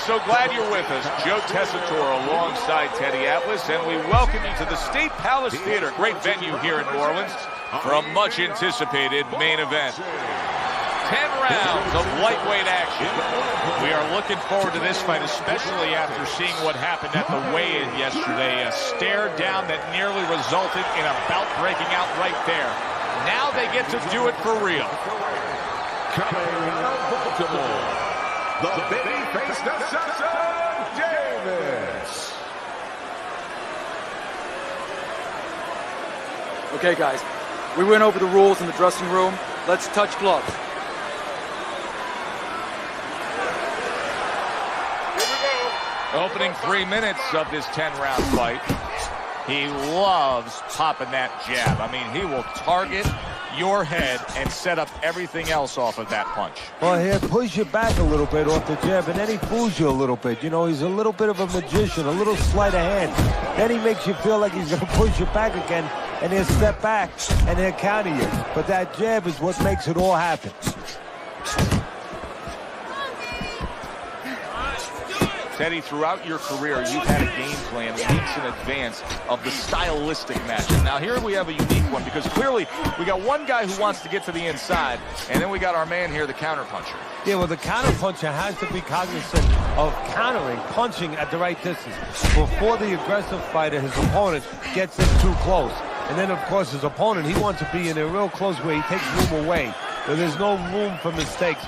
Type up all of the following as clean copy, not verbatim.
so glad you're with us. Bludo74 alongside Teddy Atlas, and we welcome you to the State Palace Theater. Great venue here in New Orleans for a much-anticipated main event. 10 rounds of lightweight action. We are looking forward to this fight, especially after seeing what happened at the weigh-in yesterday. A stare down that nearly resulted in a bout breaking out right there. Now they get to do it for real. The baby-faced assassin, Davis. Okay, guys, we went over the rules in the dressing room. Let's touch gloves. Opening 3 minutes of this 10-round fight. He loves popping that jab. I mean, he will target your head and set up everything else off of that punch. Well, he'll push you back a little bit off the jab, and then he fools you a little bit. You know, he's a little bit of a magician, a little sleight of hand. Then he makes you feel like he's going to push you back again, and he'll step back, and he'll counter you. But that jab is what makes it all happen. Teddy, throughout your career, you've had a game plan weeks in advance of the stylistic matchup. Now, here we have a unique one because clearly we got one guy who wants to get to the inside, and then we got our man here, the counterpuncher. Yeah, well, the counterpuncher has to be cognizant of countering, punching at the right distance before the aggressive fighter, his opponent, gets in too close. And then, of course, his opponent, he wants to be in a real close where he takes room away, where there's no room for mistakes.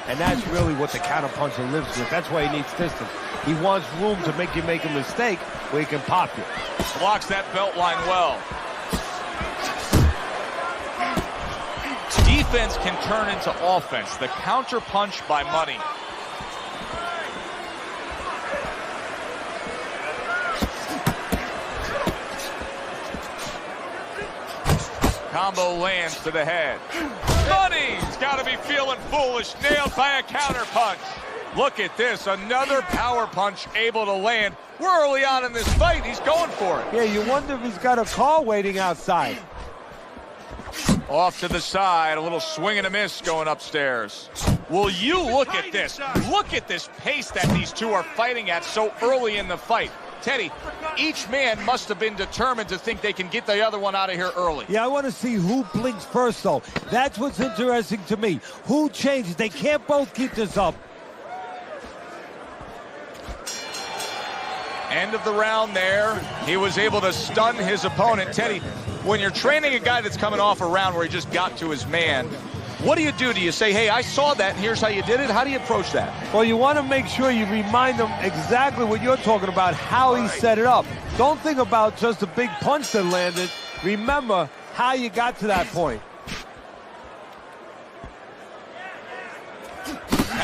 And that's really what the counterpuncher lives with. That's why he needs distance. He wants room to make you make a mistake where he can pop you. Blocks that belt line well. Defense can turn into offense. The counter punch by Money. Combo lands to the head. Money's got to be feeling foolish. Nailed by a counter punch. Look at this. Another power punch able to land. We're early on in this fight. He's going for it. Yeah, you wonder if he's got a car waiting outside. Off to the side. A little swing and a miss going upstairs. Will you look at this? Look at this pace that these two are fighting at so early in the fight. Teddy, each man must have been determined to think they can get the other one out of here early. Yeah, I want to see who blinks first, though. That's what's interesting to me. Who changes? They can't both keep this up. End of the round there. He was able to stun his opponent. Teddy, when you're training a guy that's coming off a round where he just got to his man, what do you do? Do you say, hey, I saw that, and here's how you did it? How do you approach that? Well, you want to make sure you remind them exactly what you're talking about, how he set it up. Don't think about just a big punch that landed. Remember how you got to that point.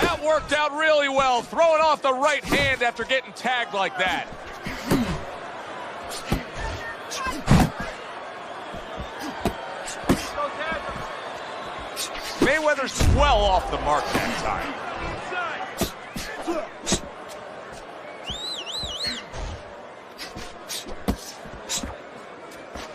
That worked out really well, throwing off the right hand after getting tagged like that. Mayweather's well off the mark that time.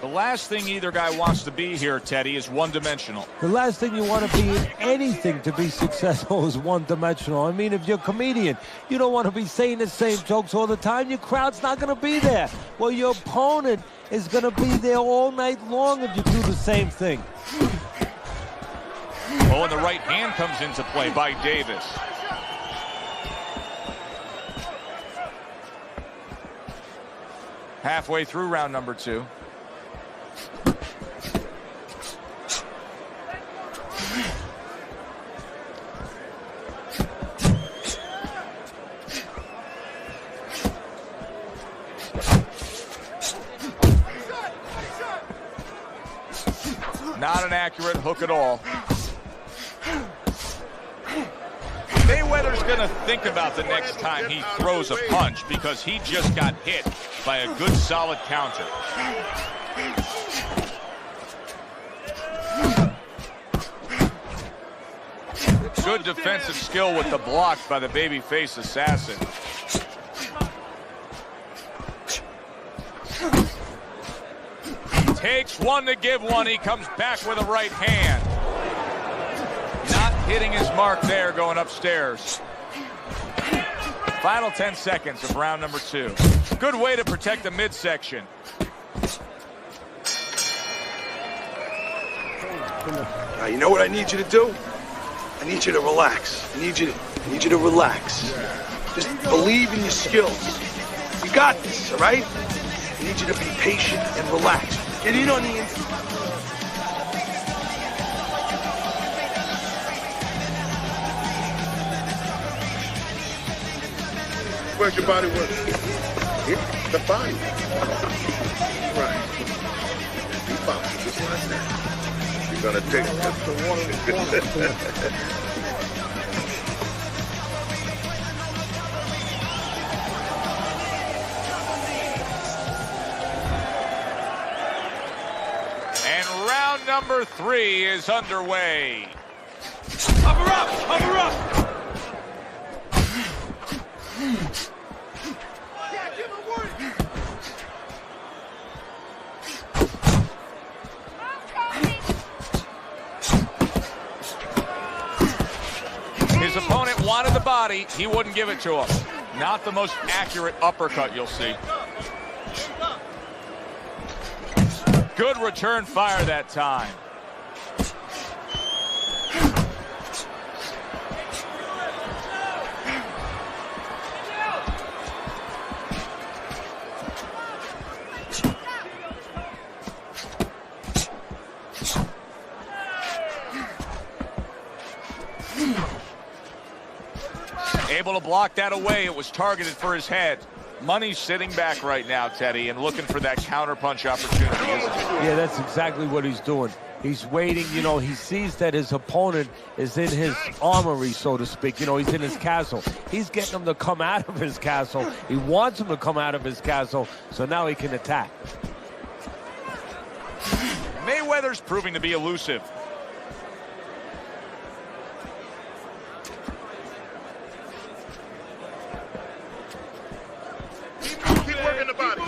The last thing either guy wants to be here, Teddy, is one-dimensional. The last thing you want to be in anything to be successful is one-dimensional. I mean, if you're a comedian, you don't want to be saying the same jokes all the time. Your crowd's not going to be there. Well, your opponent is going to be there all night long if you do the same thing. Oh, and the right hand comes into play by Davis. Halfway through round number 2. Not an accurate hook at all. Mayweather's going to think about the next time he throws a punch because he just got hit by a good solid counter. Good defensive skill with the block by the babyface assassin. Takes one to give one. He comes back with a right hand. Not hitting his mark there, going upstairs. Final 10 seconds of round number 2. Good way to protect the midsection. Now, you know what I need you to do? I need you to relax. I need you to relax. Just believe in your skills. You got this, all right? I need you to be patient and relaxed. Get in on the inside. Where's your body work? Here, the body. Right. You bounce just like that. You're gonna take just the one. And round number 3 is underway. Cover up! Cover up! His opponent wanted the body. He wouldn't give it to him. Not the most accurate uppercut you'll see. Good return fire that time. Able to block that away. It was targeted for his head. Money's sitting back right now, Teddy, and looking for that counterpunch opportunity, isn't he? Yeah, that's exactly what he's doing. He's waiting, you know, he sees that his opponent is in his armory, so to speak. You know, he's in his castle. He's getting him to come out of his castle. He wants him to come out of his castle, so now he can attack. Mayweather's proving to be elusive. Keep working the body.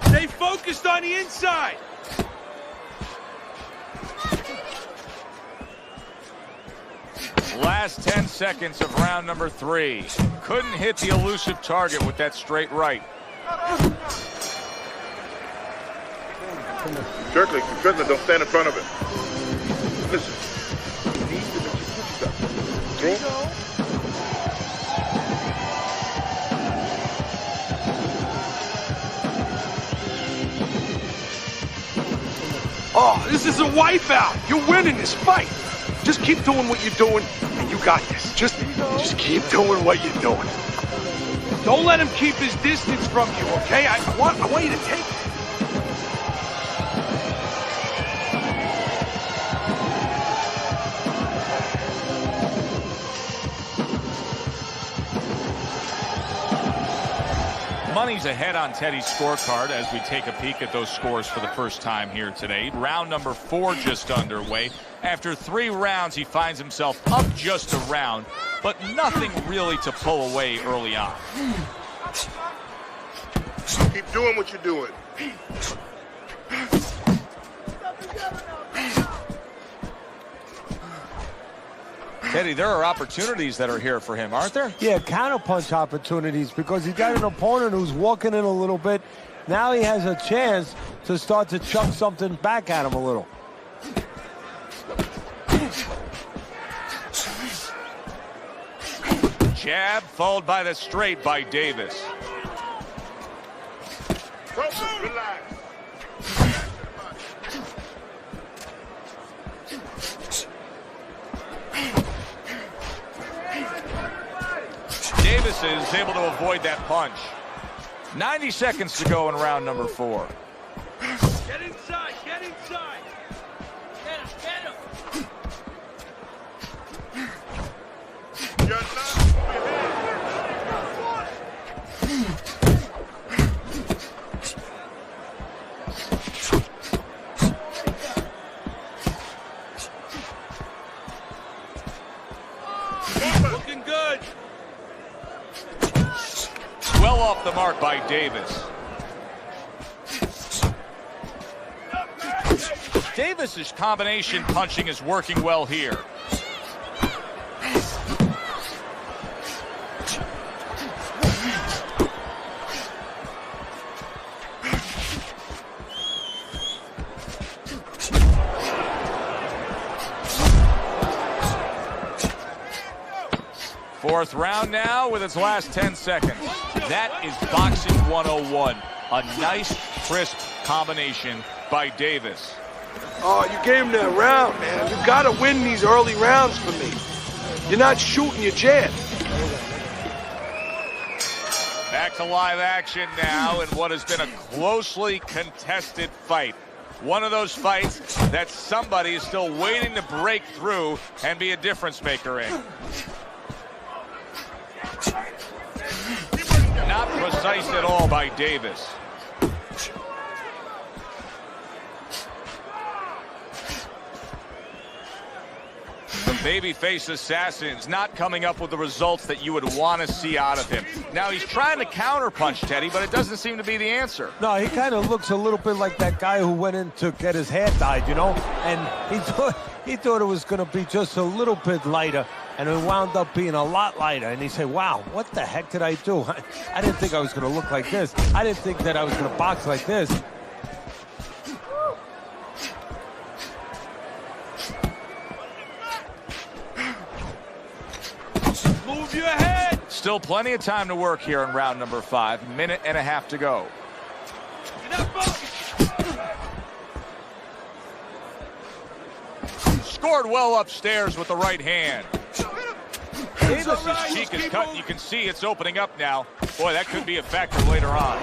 Stay focused on the inside. Last 10 seconds of round number 3. Couldn't hit the elusive target with that straight right. Jerkly, prisoner, don't stand in front of it. Listen. You need to make you push yourself. Throw. Oh, this is a wipeout. You're winning this fight. Just keep doing what you're doing, and you got this. Just keep doing what you're doing. Don't let him keep his distance from you, okay? I want you to take it. Money's ahead on Teddy's scorecard as we take a peek at those scores for the first time here today. Round number 4 just underway. After 3 rounds, he finds himself up just a round, but nothing really to pull away early on. Keep doing what you're doing. Teddy, there are opportunities that are here for him, aren't there? Yeah, counterpunch opportunities because he's got an opponent who's walking in a little bit. Now he has a chance to start to chuck something back at him a little. Jab followed by the straight by Davis. Focus, relax. Davis is able to avoid that punch. 90 seconds to go in round number 4. Get inside, get inside. Get him, get him. You're not behind. well off the mark by Davis. Davis's combination punching is working well here. Fourth round now with its last 10 seconds. That is boxing 101. A nice, crisp combination by Davis. Oh, you gave him that round, man. You gotta win these early rounds for me. You're not shooting your jab. Back to live action now in what has been a closely contested fight. One of those fights that somebody is still waiting to break through and be a difference maker in. Not precise at all by Davis. The babyface assassin's not coming up with the results that you would want to see out of him. Now he's trying to counterpunch, Teddy, but it doesn't seem to be the answer. No, he kind of looks a little bit like that guy who went in to get his hair dyed, you know? And he thought it was going to be just a little bit lighter, and it wound up being a lot lighter. And he said, wow, what the heck did I do? I didn't think I was going to look like this. I didn't think that I was going to box like this. Move your head! Still plenty of time to work here in round number 5. Minute and a half to go. Scored well upstairs with the right hand. Davis's cheek is cut, and you can see it's opening up now. Boy, that could be a factor later on.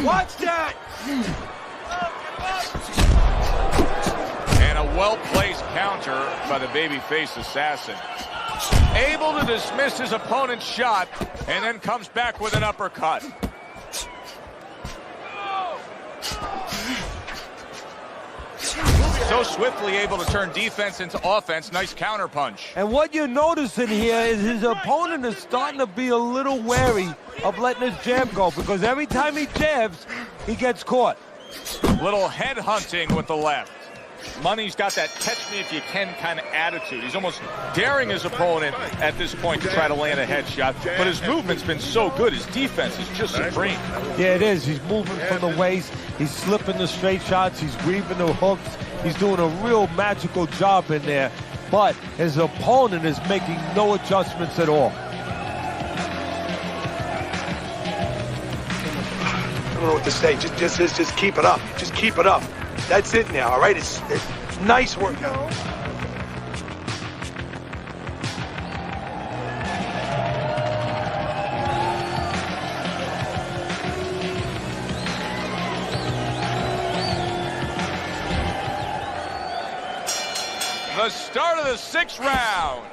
Watch that! And a well-placed counter by the babyface assassin. Able to dismiss his opponent's shot, and then comes back with an uppercut. So swiftly able to turn defense into offense. Nice counter punch. And what you're noticing here is his opponent is starting to be a little wary of letting his jab go, because every time he jabs, he gets caught. Little head hunting with the left. Money's got that catch-me-if-you-can kind of attitude. He's almost daring his opponent at this point to try to land a headshot, but his movement's been so good. His defense is just supreme. Yeah, it is. He's moving from the waist. He's slipping the straight shots. He's weaving the hooks. He's doing a real magical job in there, but his opponent is making no adjustments at all. I don't know what to say. Just keep it up. Just keep it up. That's it now, all right? It's nice work now. The start of the 6th round.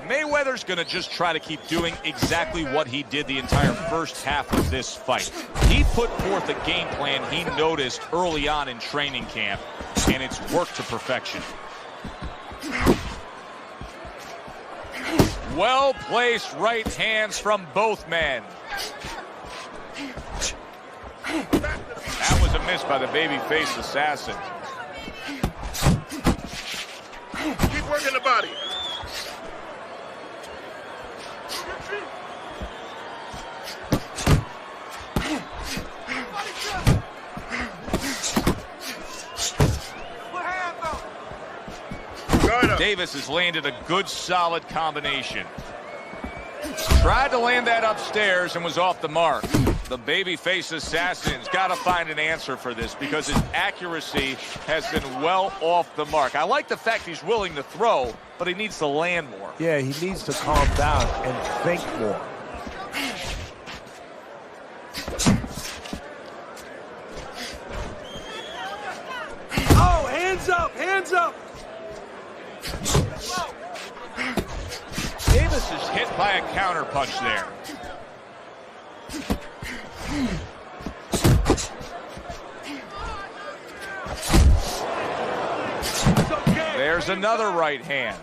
Mayweather's going to just try to keep doing exactly what he did the entire first half of this fight. He put forth a game plan he noticed early on in training camp, and it's worked to perfection. Well-placed right hands from both men. That was a miss by the babyface assassin. Keep working the body. Davis has landed a good, solid combination. Tried to land that upstairs and was off the mark. The babyface assassin's got to find an answer for this, because his accuracy has been well off the mark. I like the fact he's willing to throw, but he needs to land more. Yeah, he needs to calm down and think more. Oh, hands up, hands up! Davis is hit by a counter punch there. There's another right hand.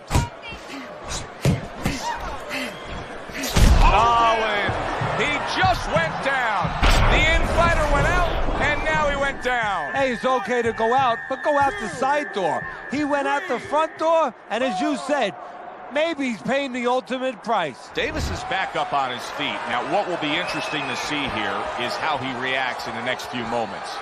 Solid. He just went down. The in-fighter went out, and now he went down. Hey, it's okay to go out, but go out the side door. He went out the front door, and as you said, maybe he's paying the ultimate price. Davis is back up on his feet. Now, what will be interesting to see here is how he reacts in the next few moments.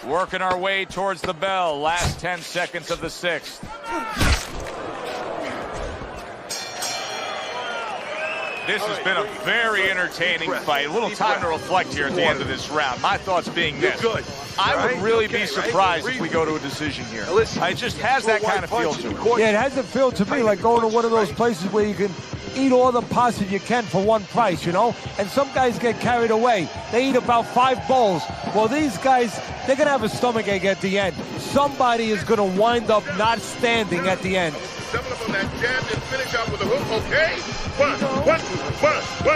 Working our way towards the bell. Last 10 seconds of the sixth. This has been a very entertaining fight. A little time to reflect here at the end of this round. My thoughts being this. I would really be surprised if we go to a decision here. It just has that kind of feel to it. Yeah, it has a feel to me like going to one of those places where you can eat all the pasta you can for one price, you know? And some guys get carried away. They eat about 5 bowls. Well, these guys, they're going to have a stomachache at the end. Somebody is going to wind up not standing at the end. Double up on that jab and finish out with a hook, okay? One,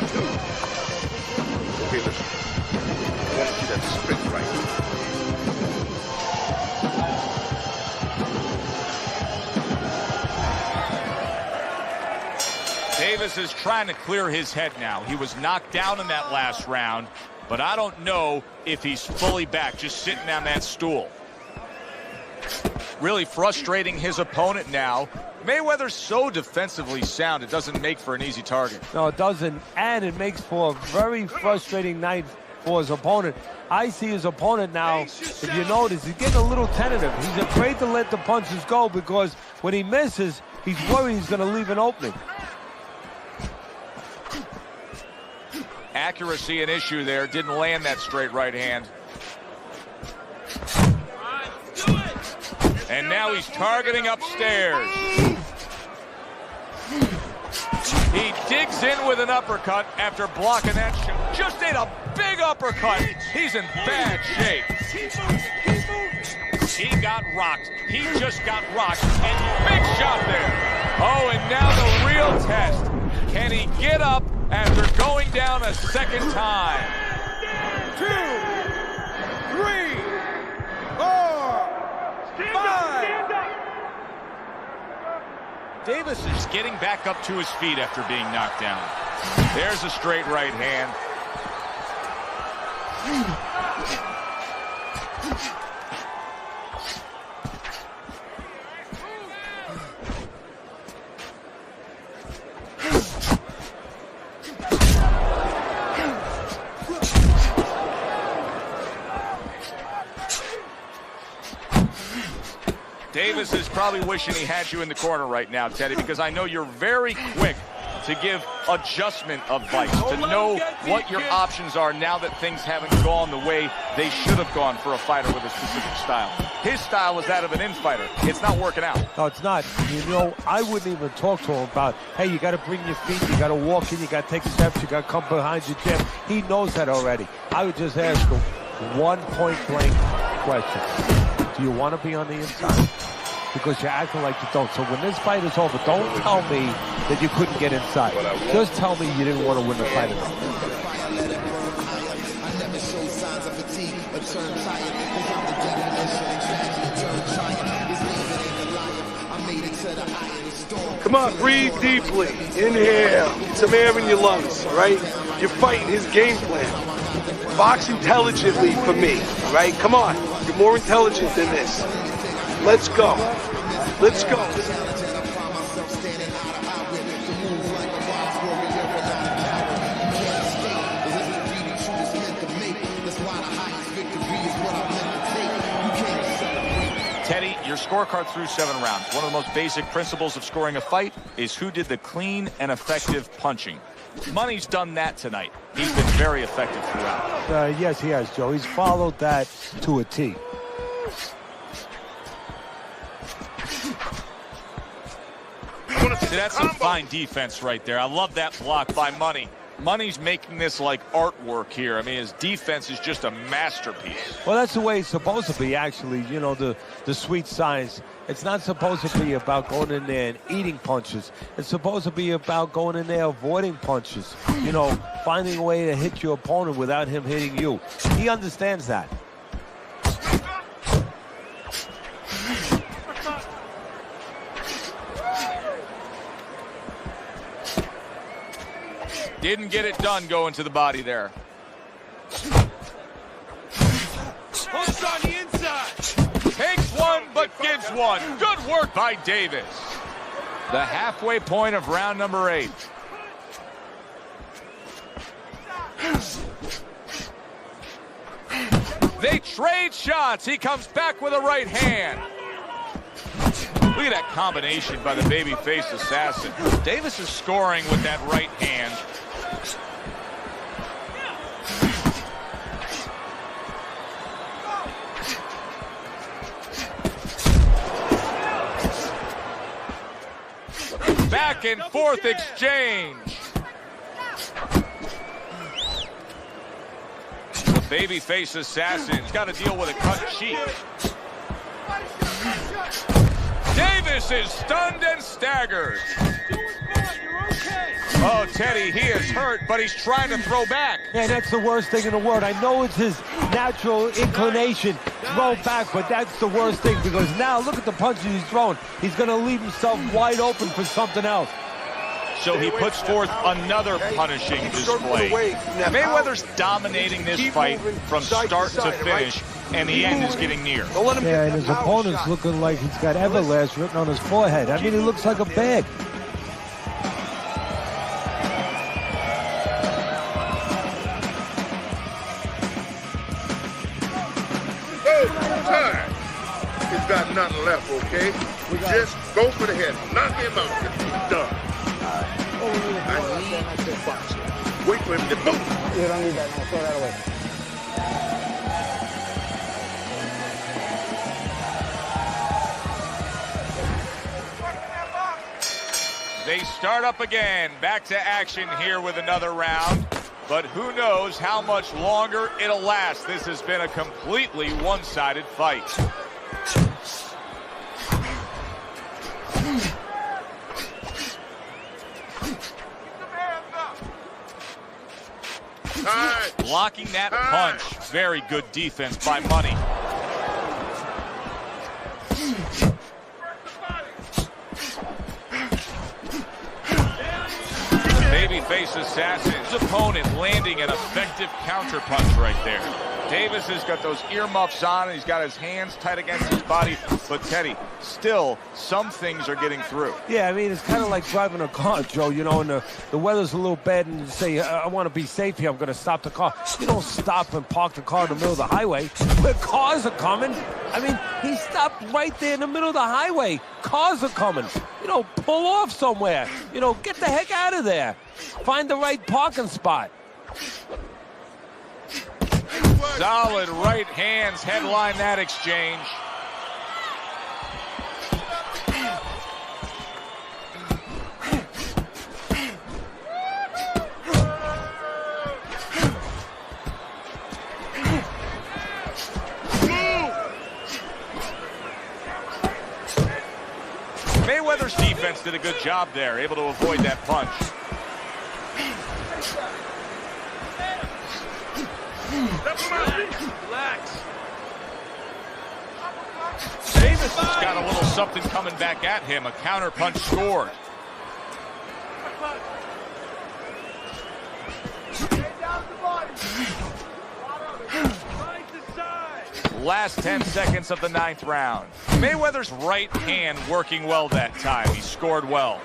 two. Okay, listen. I want to see that spin right. Davis is trying to clear his head now. He was knocked down in that last round, but I don't know if he's fully back, just sitting on that stool. Really frustrating his opponent now. Mayweather's so defensively sound, it doesn't make for an easy target. No, it doesn't, and it makes for a very frustrating night for his opponent. I see his opponent now, if you notice, he's getting a little tentative. He's afraid to let the punches go because when he misses, he's worried he's going to leave an opening. Accuracy an issue there. Didn't land that straight right hand. And now he's targeting upstairs. He digs in with an uppercut after blocking that shot. Just ate a big uppercut. He's in bad shape. He got rocked. He just got rocked. And big shot there. Oh, and now the real test. Can he get up after going down a second time? 2, 3, 4, 5. Davis is getting back up to his feet after being knocked down. There's a straight right hand. Davis is probably wishing he had you in the corner right now, Teddy, because I know you're very quick to give adjustment advice, to know what your options are now that things haven't gone the way they should have gone for a fighter with a specific style. His style is that of an in-fighter. It's not working out. No, it's not. You know, I wouldn't even talk to him about, hey, you got to bring your feet, you got to walk in, you got to take steps, you got to come behind your gym. He knows that already. I would just ask him one point-blank question. Do you want to be on the inside? Because you're acting like you don't. So when this fight is over, don't tell me that you couldn't get inside. Just tell me you didn't want to win the fight at all. Come on, breathe deeply. Inhale. Get some air in your lungs, all right? You're fighting his game plan. Box intelligently for me, all right? Come on. You're more intelligent than this. Let's go. Let's go. Teddy, your scorecard through 7 rounds. One of the most basic principles of scoring a fight is who did the clean and effective punching. Money's done that tonight. He's been very effective throughout. Yes, he has, Joe. He's followed that to a T. See, that's some fine defense right there. I love that block by Money. Money's making this like artwork here. I mean, his defense is just a masterpiece. Well, that's the way it's supposed to be, actually. You know, the sweet science. It's not supposed to be about going in there and eating punches. It's supposed to be about going in there avoiding punches. You know, finding a way to hit your opponent without him hitting you. He understands that. Didn't get it done going to the body there. Hooks on the inside. Takes one, but gives one. Good work by Davis. The halfway point of round number 8. They trade shots. He comes back with a right hand. Look at that combination by the babyface assassin. Davis is scoring with that right hand. Back and forth exchange. The babyface assassin's got to deal with a cut cheek. Davis is stunned and staggered. Oh, Teddy, he is hurt, but he's trying to throw back. Yeah, that's the worst thing in the world. I know it's his natural inclination, throw back, but that's the worst thing because now look at the punches he's throwing. He's going to leave himself wide open for something else. So he puts forth another punishing display. Mayweather's dominating this fight from start to finish, and the end is getting near. Yeah, and his opponent's looking like he's got Everlast written on his forehead. I mean, he looks like a bag. Time. He's got nothing left, okay? Just go for the head. Knock him out. Done. I need to box. Wait for him to move. You don't need that. No, throw that away. They start up again. Back to action here with another round. But who knows how much longer it'll last. This has been a completely one-sided fight. Blocking that punch. Very good defense by Money. Babyface assassin. His opponent landing an effective counterpunch right there. Davis has got those earmuffs on, and he's got his hands tight against his body. But Teddy, still, some things are getting through. Yeah, I mean, it's kind of like driving a car, Joe, you know, and the weather's a little bad, and you say, I want to be safe here, I'm going to stop the car. You don't stop and park the car in the middle of the highway where cars are coming. I mean, he stopped right there in the middle of the highway. Cars are coming. You know, pull off somewhere. You know, get the heck out of there. Find the right parking spot. Solid right hands headline that exchange. Mayweather's defense did a good job there, able to avoid that punch. Relax. Davis has got a little something coming back at him. A counter punch scored. Last 10 seconds of the 9th round. Mayweather's right hand working well that time. He scored well.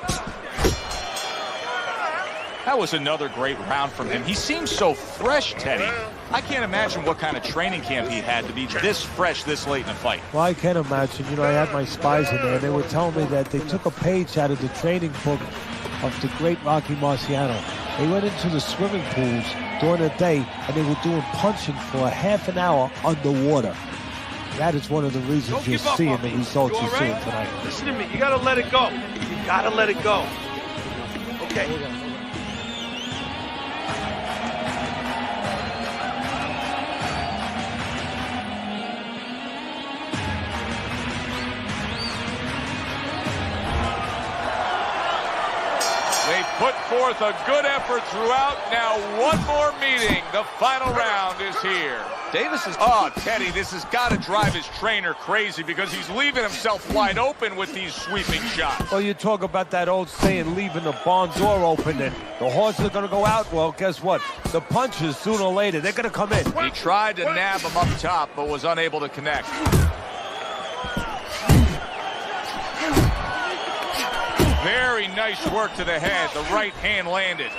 That was another great round from him. He seems so fresh, Teddy. I can't imagine what kind of training camp he had to be this fresh this late in the fight. Well, I can imagine. You know, I had my spies in there, and they were telling me that they took a page out of the training book of the great Rocky Marciano. They went into the swimming pools during the day, and they were doing punching for a half an hour underwater. That is one of the reasons you're seeing the results you're seeing tonight. Listen to me. You got to let it go. You got to let it go. Okay. They put forth, a good effort throughout. Now one more meeting. The final round is here. Davis is... Oh, Teddy, this has got to drive his trainer crazy because he's leaving himself wide open with these sweeping shots. Well, you talk about that old saying, leaving the barn door open, and the horses are going to go out. Well, guess what? The punches, sooner or later, they're going to come in. He tried to nab him up top, but was unable to connect. Very nice work to the head. The right hand landed.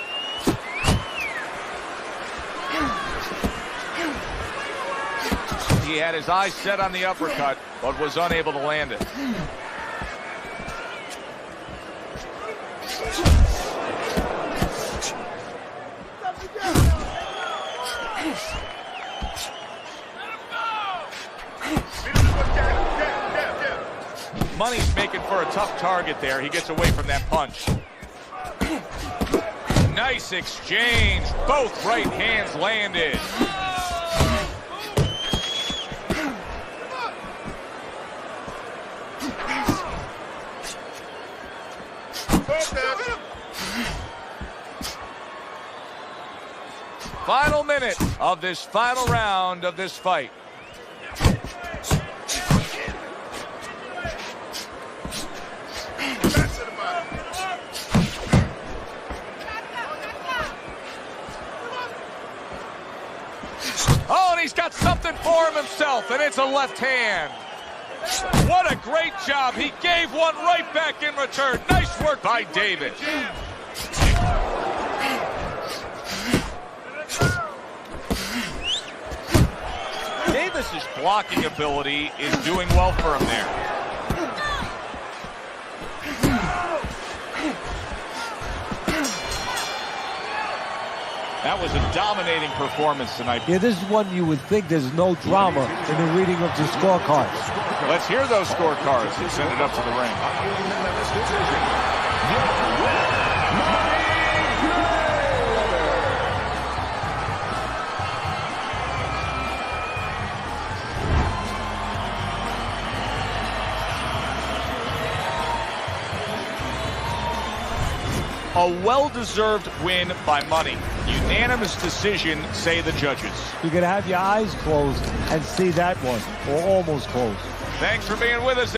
He had his eyes set on the uppercut, but was unable to land it. Money's making for a tough target there. He gets away from that punch. Nice exchange. Both right hands landed. Final minute of this final round of this fight. Oh, and he's got something for him himself, and it's a left hand. What a great job. He gave one right back in return. Nice work by Davis. Davis's blocking ability is doing well for him there. That was a dominating performance tonight. Yeah, this is one you would think there's no drama in the reading of the scorecards. Let's hear those scorecards and send it up to the ring. A well-deserved win by Money. Unanimous decision, say the judges. You can have your eyes closed and see that one, or almost closed. Thanks for being with us.